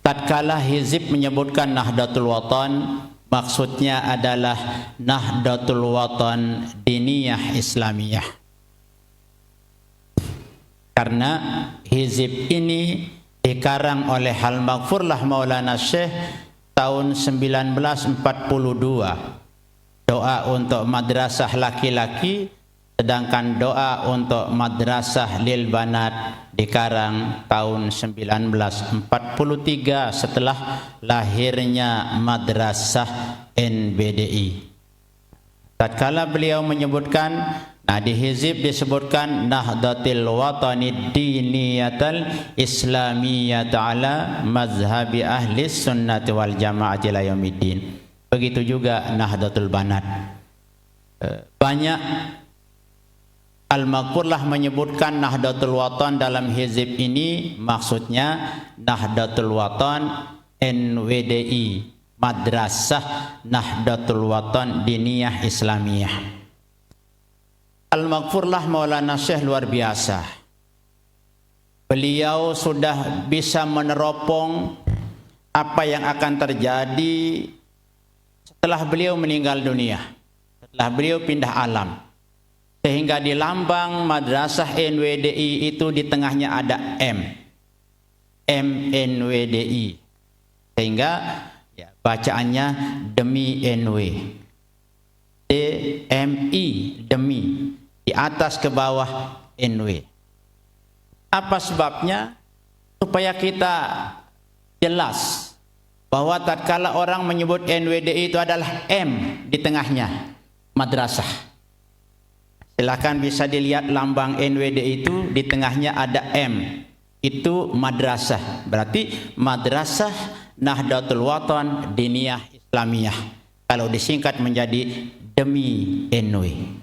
tatkala Hizib menyebutkan Nahdlatul Watan, maksudnya adalah Nahdlatul Watan diniyah Islamiyah. Karena Hizib ini dikarang oleh Al-Maghfurlah Maulana Syekh tahun 1942. Doa untuk madrasah laki-laki, sedangkan doa untuk madrasah lil banat dikarang tahun 1943 setelah lahirnya madrasah NBDI. Tatkala beliau menyebutkan, di Hizib disebutkan Nahdlatul Watanid Diniyatal Islamiyat ala mazhabi ahli sunnati wal jamaati ila yaumiddin. Begitu juga Nahdlatul Banat. Banyak Al-Maghfurlah menyebutkan Nahdlatul Watan dalam Hizib ini, maksudnya Nahdlatul Watan NWDI, Madrasah Nahdlatul Watan Diniyah Islamiyah. Al-Maghfurlah Maulana Syekh luar biasa. Beliau sudah bisa meneropong apa yang akan terjadi setelah beliau meninggal dunia, setelah beliau pindah alam. Sehingga di lambang madrasah NWDI itu di tengahnya ada MNWDI. Sehingga bacaannya demi NW. DMI, demi. Di atas ke bawah NW. Apa sebabnya? Supaya kita jelas bahwa tatkala orang menyebut NWDI itu adalah M di tengahnya, madrasah. Silakan bisa dilihat lambang NWDI itu di tengahnya ada M. Itu madrasah. Berarti Madrasah Nahdlatul Watan Diniyah Islamiyah. Kalau disingkat menjadi demi NW.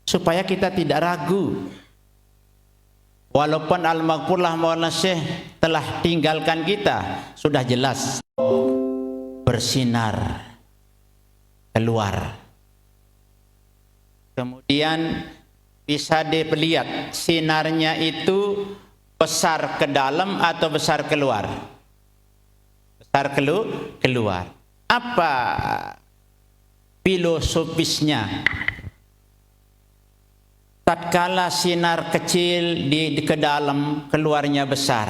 Supaya kita tidak ragu. Walaupun Al-Maghfurlah Maulana Syekh telah tinggalkan kita, sudah jelas bersinar keluar. Kemudian bisa dilihat sinarnya itu besar ke dalam atau besar keluar. Besar keluar. Apa filosofisnya? Tatkala sinar kecil di ke dalam, keluarnya besar.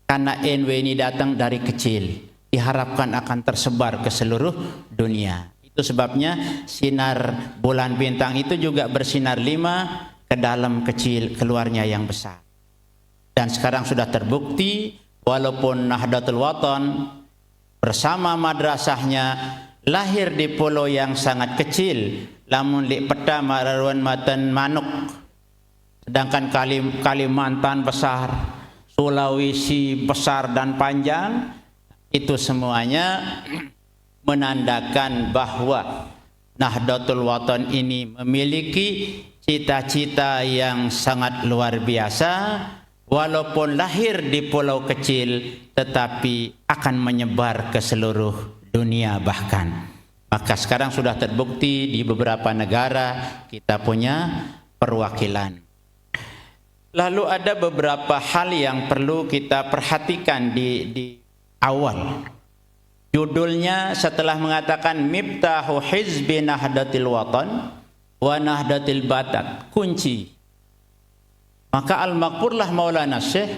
Karena NW ini datang dari kecil, diharapkan akan tersebar ke seluruh dunia. Itu sebabnya sinar bulan bintang itu juga bersinar 5, ke dalam kecil, keluarnya yang besar. Dan sekarang sudah terbukti, walaupun Nahdlatul Watan bersama madrasahnya lahir di pulau yang sangat kecil, lamun li peta mararuan matan manuk, sedangkan Kalimantan besar, Sulawesi besar dan panjang, itu semuanya menandakan bahwa Nahdlatul Watan ini memiliki cita-cita yang sangat luar biasa. Walaupun lahir di pulau kecil, tetapi akan menyebar ke seluruh dunia bahkan. Maka sekarang sudah terbukti di beberapa negara kita punya perwakilan. Lalu ada beberapa hal yang perlu kita perhatikan di awal. Judulnya setelah mengatakan Miftahu Hizbi Nahdlatul Watan wa Nahdlatul Banat, kunci. Maka Al-Maghfurlah Maulana Syekh,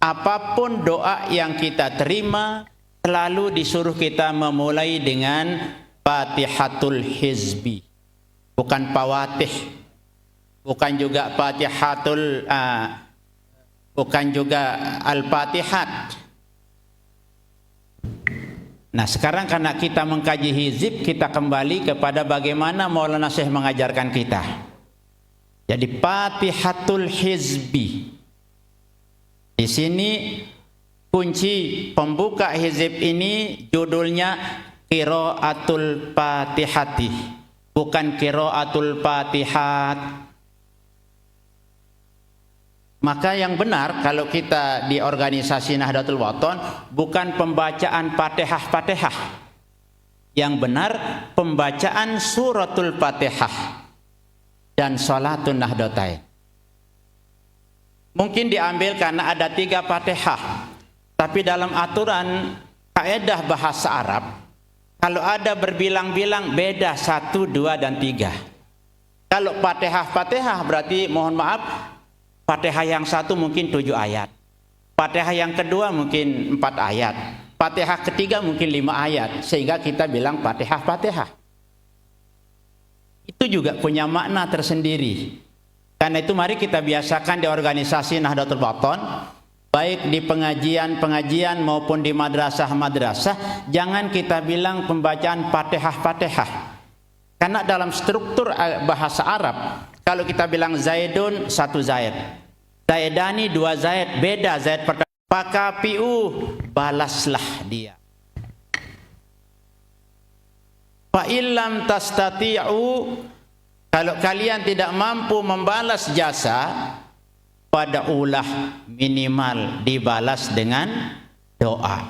apapun doa yang kita terima selalu disuruh kita memulai dengan Fatihatul Hizbi, bukan Fawatih, bukan juga Fatihatul, bukan juga Al-Fatihat. Nah sekarang karena kita mengkaji Hizib, kita kembali kepada bagaimana Maulana Syekh mengajarkan kita. Jadi Fatihatul Hizbi. Di sini kunci pembuka Hizib ini judulnya Qiraatul Fatihati, bukan Qiraatul Fatihat. Maka yang benar kalau kita di organisasi Nahdlatul Watan bukan pembacaan Fatihah-Fatihah. Yang benar pembacaan suratul Fatihah dan Salatun Nahdlatain. Mungkin diambil karena ada 3 Fatihah. Tapi dalam aturan kaidah bahasa Arab, kalau ada berbilang-bilang beda 1, 2, dan 3. Kalau Fatihah berarti mohon maaf, Fatihah yang 1 mungkin 7 ayat. Fatihah yang kedua mungkin 4 ayat. Fatihah ketiga mungkin 5 ayat. Sehingga kita bilang Fatihah. Itu juga punya makna tersendiri. Karena itu mari kita biasakan di organisasi Nahdlatul Wathon, baik di pengajian-pengajian maupun di madrasah-madrasah, jangan kita bilang pembacaan Fatihah. Karena dalam struktur bahasa Arab, kalau kita bilang Zaidun 1 Zaid, Zaidani 2 Zaid, beda Zaid pertama. Fakapiu, balaslah dia. Fa illam tastati'u, kalau kalian tidak mampu membalas jasa, pada ulah minimal dibalas dengan doa.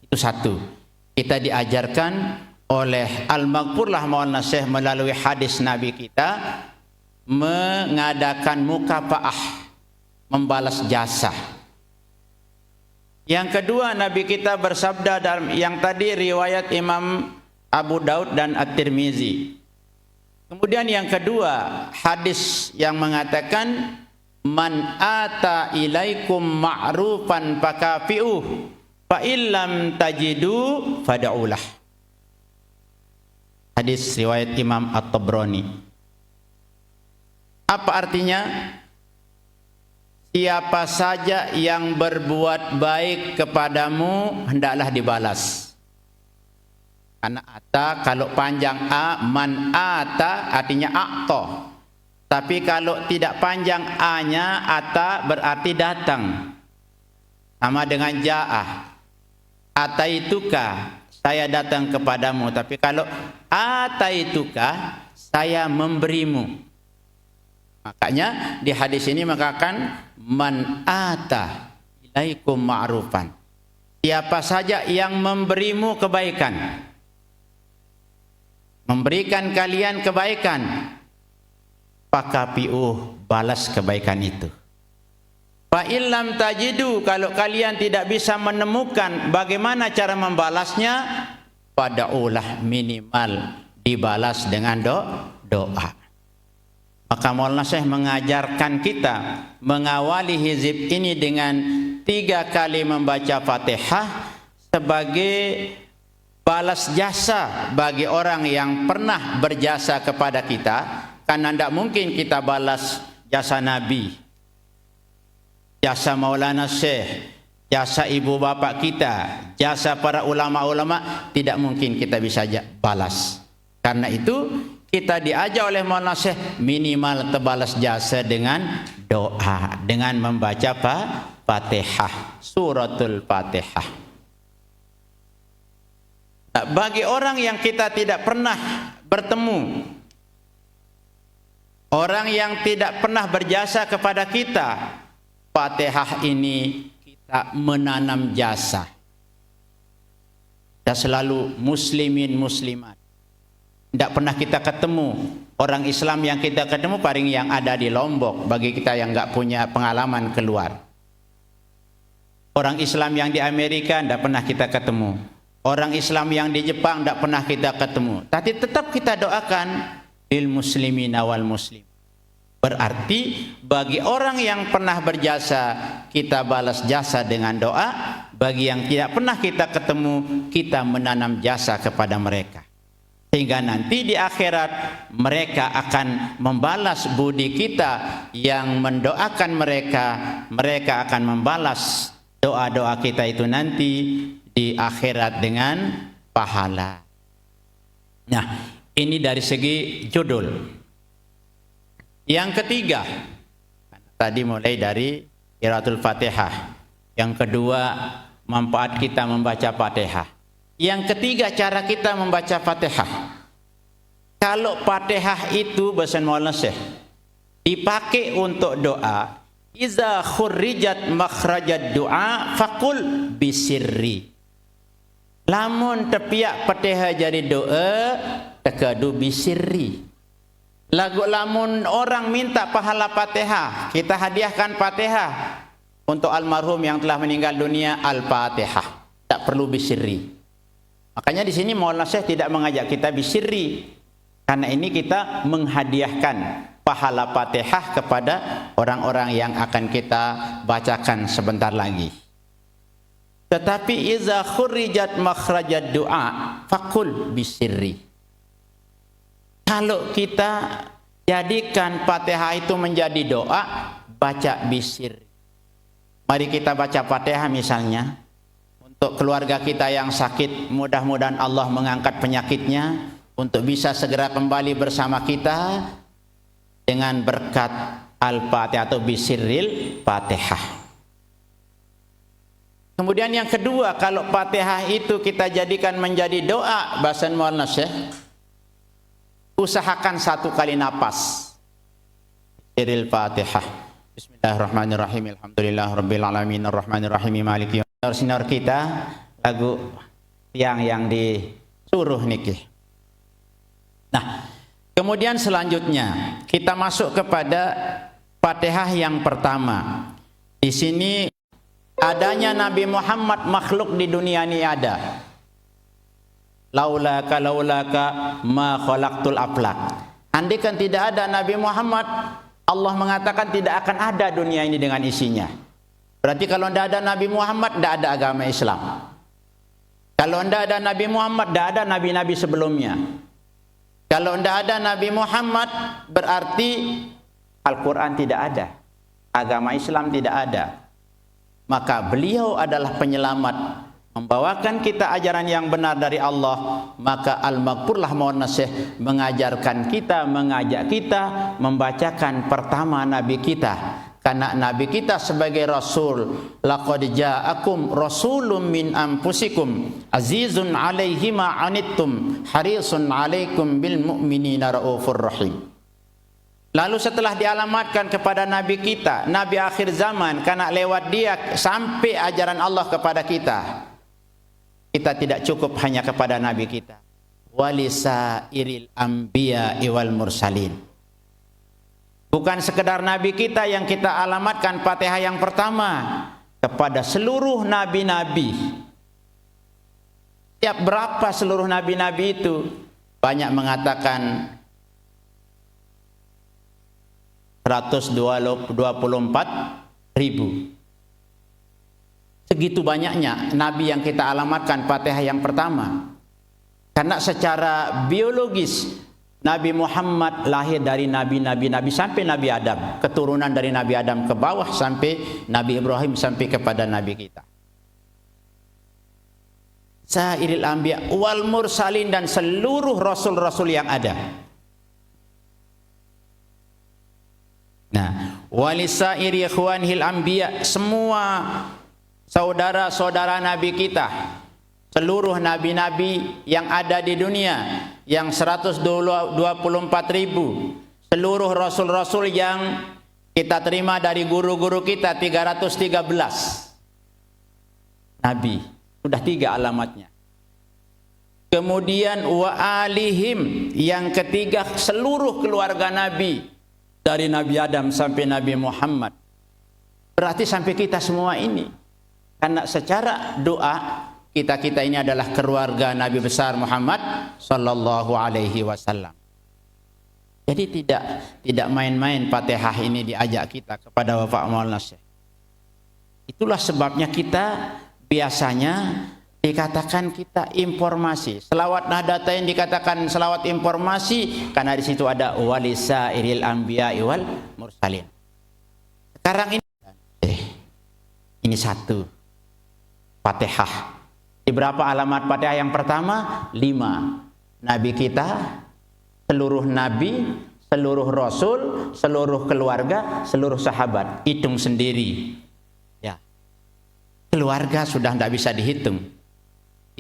Itu 1. Kita diajarkan oleh Al-Maghfurlah Maulana Syekh melalui hadis Nabi kita mengadakan mukafaah, membalas jasa. Yang kedua, Nabi kita bersabda dalam yang tadi riwayat Imam Abu Daud dan At-Tirmizi. Kemudian yang kedua, hadis yang mengatakan man ata ilaikum ma'rufan fakafi'uh fa illam tajidu fad'ulah. Hadis riwayat Imam At-Tabrani. Apa artinya? Siapa saja yang berbuat baik kepadamu hendaklah dibalas. Karena ata kalau panjang a, man ata artinya a'ta. Tapi kalau tidak panjang a-nya, ata berarti datang. Sama dengan ja'ah. Ataituka, saya datang kepadamu. Tapi kalau ataituka, saya memberimu. Makanya di hadis ini mengatakan man ata ilaikum ma'rufan. Siapa saja yang memberimu kebaikan, memberikan kalian kebaikan, fakapi'uh, balas kebaikan itu. Fa illam tajidu, kalau kalian tidak bisa menemukan bagaimana cara membalasnya, fad'ulah, minimal dibalas dengan doa. Maka Maulana Syekh mengajarkan kita mengawali hizib ini dengan 3 kali membaca Fatihah sebagai balas jasa bagi orang yang pernah berjasa kepada kita. Karena tidak mungkin kita balas jasa Nabi, jasa Maulana Syekh, jasa ibu bapak kita, jasa para ulama-ulama, tidak mungkin kita bisa balas. Karena itu kita diajar oleh Maulana Syekh minimal terbalas jasa dengan doa, dengan membaca Fatihah, suratul Fatihah. Bagi orang yang kita tidak pernah bertemu, orang yang tidak pernah berjasa kepada kita, Fatihah ini kita menanam jasa. Kita selalu muslimin muslimat. Tidak pernah kita ketemu orang Islam yang kita ketemu paling yang ada di Lombok, bagi kita yang nggak punya pengalaman keluar. Orang Islam yang di Amerika tidak pernah kita ketemu. Orang Islam yang di Jepang tidak pernah kita ketemu. Tapi tetap kita doakan lil muslimin wal muslim. Berarti bagi orang yang pernah berjasa, kita balas jasa dengan doa. Bagi yang tidak pernah kita ketemu, kita menanam jasa kepada mereka. Sehingga nanti di akhirat mereka akan membalas budi kita yang mendoakan mereka. Mereka akan membalas doa-doa kita itu nanti di akhirat dengan pahala. Nah, ini dari segi judul. Yang ketiga, tadi mulai dari qiraatul Fatihah. Yang kedua, manfaat kita membaca Fatihah. Yang ketiga, cara kita membaca Fatihah. Kalau Fatihah itu bahasa Maulana Syekh dipakai untuk doa, iza khurrijat makhrajad doa faqul bisirri. Lamun tepiak Fatihah jadi doa, tekadu bisirri. Lagu lamun orang minta pahala Fatihah, kita hadiahkan Fatihah untuk almarhum yang telah meninggal dunia, Al-Fatihah. Tak perlu bisirri. Makanya di sini Maulana Syekh tidak mengajak kita bisirri. Karena ini kita menghadiahkan pahala Fatihah kepada orang-orang yang akan kita bacakan sebentar lagi. Tetapi iza khurijat makhrajad du'a fakul bisirri. Kalau kita jadikan Fatihah itu menjadi doa, baca bisirri. Mari kita baca Fatihah misalnya untuk keluarga kita yang sakit, mudah-mudahan Allah mengangkat penyakitnya untuk bisa segera kembali bersama kita dengan berkat Al-Fatihah atau bisirril Fatihah. Kemudian yang kedua, kalau Fatihah itu kita jadikan menjadi doa, bahasa Maulana Syekh, usahakan 1 kali napas. Bisirril Fatihah. Bismillahirrahmanirrahim. Alhamdulillahirabbil alamin arrahmanirrahim maliki yaumiddin. Sinar kita lagu yang disuruh niki. Nah, kemudian selanjutnya kita masuk kepada Fatihah yang pertama. Di sini adanya Nabi Muhammad makhluk di dunia ini ada. Laulaka ma khalaqtul aflaq. Andaikan tidak ada Nabi Muhammad, Allah mengatakan tidak akan ada dunia ini dengan isinya. Berarti kalau tidak ada Nabi Muhammad, tidak ada agama Islam. Kalau tidak ada Nabi Muhammad, tidak ada nabi-nabi sebelumnya. Kalau tidak ada Nabi Muhammad, berarti Al-Quran tidak ada, agama Islam tidak ada. Maka beliau adalah penyelamat, membawakan kita ajaran yang benar dari Allah. Maka Al-Maghfurlah Maulana Syekh mengajarkan kita, mengajak kita membacakan pertama Nabi kita. Karena Nabi kita sebagai Rasul, laqad ja'akum rasulun min anfusikum azizun 'alaihi ma 'anittum harisun 'alaikum bil mu'minina raufur rahim. Lalu setelah dialamatkan kepada Nabi kita, Nabi akhir zaman, karena lewat dia sampai ajaran Allah kepada kita, kita tidak cukup hanya kepada Nabi kita. Walisairil anbiya wal mursalin. Bukan sekedar Nabi kita yang kita alamatkan Fatihah yang pertama, kepada seluruh Nabi-Nabi. Tiap berapa seluruh Nabi-Nabi itu? Banyak mengatakan 124.000. Segitu banyaknya Nabi yang kita alamatkan Fatihah yang pertama. Karena secara biologis Nabi Muhammad lahir dari nabi-nabi sampai Nabi Adam, keturunan dari Nabi Adam ke bawah sampai Nabi Ibrahim sampai kepada Nabi kita. Sairil anbiya wal mursalin, dan seluruh rasul-rasul yang ada. Nah, walisairi ikhwanil anbiya, semua saudara-saudara Nabi kita, seluruh nabi-nabi yang ada di dunia, yang 124.000, seluruh rasul-rasul yang kita terima dari guru-guru kita 313 nabi, sudah 3 alamatnya. Kemudian wa alihim, yang ketiga seluruh keluarga nabi, dari Nabi Adam sampai Nabi Muhammad. Berarti sampai kita semua ini. Karena secara doa kita ini adalah keluarga Nabi besar Muhammad sallallahu alaihi wasallam. Jadi tidak main-main Fatihah ini diajak kita kepada Bapak Maulana Syekh. Itulah sebabnya kita biasanya dikatakan kita informasi. Selawat Nahdlatain dikatakan selawat informasi karena di situ ada walisairil anbiya wal mursalin. Sekarang ini satu Fatihah. Di berapa alamat Fatihah yang pertama? 5. Nabi kita, seluruh nabi, seluruh rasul, seluruh keluarga, seluruh sahabat. Hitung sendiri. Ya. Keluarga sudah tidak bisa dihitung.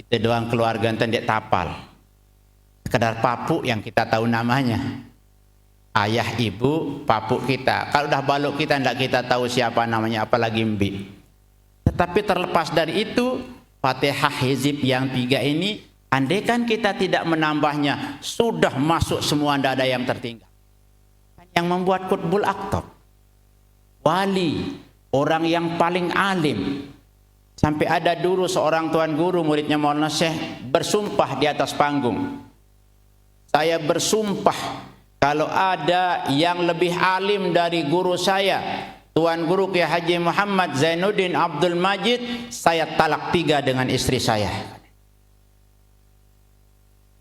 Itu doang keluarga tidak tapal. Sekedar papuk yang kita tahu namanya. Ayah, ibu, papuk kita. Kalau udah baluk kita tidak kita tahu siapa namanya, apalagi mbi. Tetapi terlepas dari itu, Fatihah hizib yang 3 ini, andaikan kita tidak menambahnya, sudah masuk semua, tidak ada yang tertinggal. yang membuat Qutbul Aqtab. Wali, orang yang paling alim. Sampai ada dulu seorang tuan guru muridnya Maulana Syekh bersumpah di atas panggung. Saya bersumpah kalau ada yang lebih alim dari guru saya, Tuan Guru Kiai Haji Muhammad Zainuddin Abdul Majid, saya talak 3 dengan istri saya.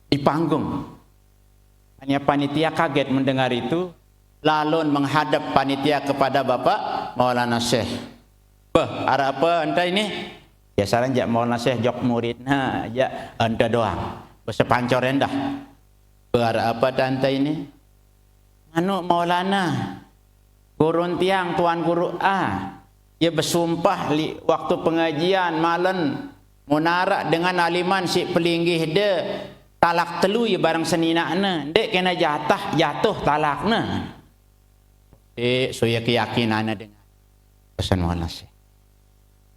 Di panggung. Hanya panitia kaget mendengar itu, lalu menghadap panitia kepada Bapak Maulana Syekh. Arah apa anda ini? Biasanya jak Maulana Syekh jok murid, nah jak anda doang. Sepancor endah. Arah apa anda ini? Anu Maulana, gurun tiang Tuan Guru A, dia bersumpah waktu pengajian malam munara dengan aliman si pelinggih de talak telu ya barang seninakna, dek kena jatuh talakna. Dek so ya keyakinan dengan pesan Maulana Syekh.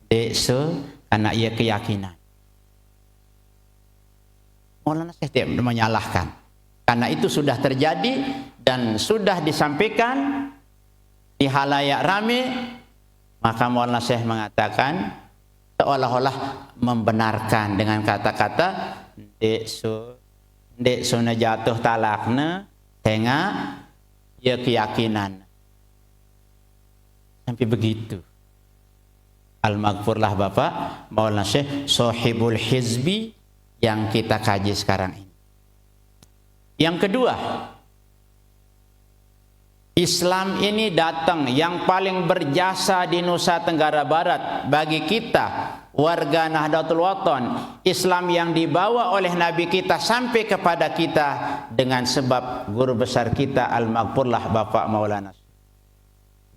Dek so karena ia keyakinan. Maulana Syekh tidak menyalahkan. Karena itu sudah terjadi dan sudah disampaikan di halayak rame, maka Maulana Syekh mengatakan seolah-olah membenarkan dengan kata-kata dek so na jatuh talakna tengah ya keyakinan. Sampai begitu. Al-Maghfurlah Bapak Maulana Syekh Sohibul Hizbi yang kita kaji sekarang ini. Yang kedua, Islam ini datang yang paling berjasa di Nusa Tenggara Barat bagi kita warga Nahdlatul Wathon. Islam yang dibawa oleh Nabi kita sampai kepada kita dengan sebab guru besar kita Al-Maghfurlah Bapak Maulana.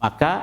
Maka